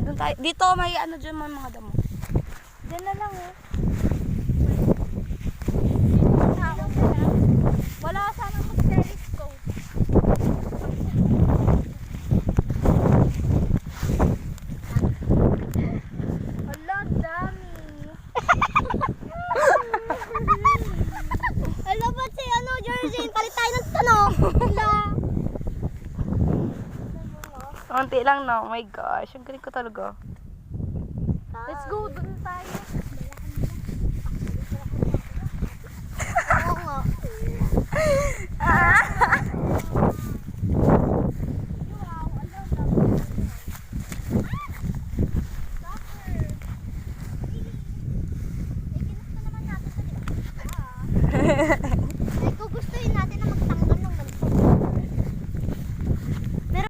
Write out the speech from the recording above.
Doon tayo. Dito may ano dyan mga damo. Diyan na lang eh. Wala sanang mag-telescope. Hala, dami. Hala, ba't si Jersey? Palit tayo ng tanong. Hala. Konti lang na. Oh my gosh. Ang galing ko talaga. Let's go, dun tayo. Oo nga.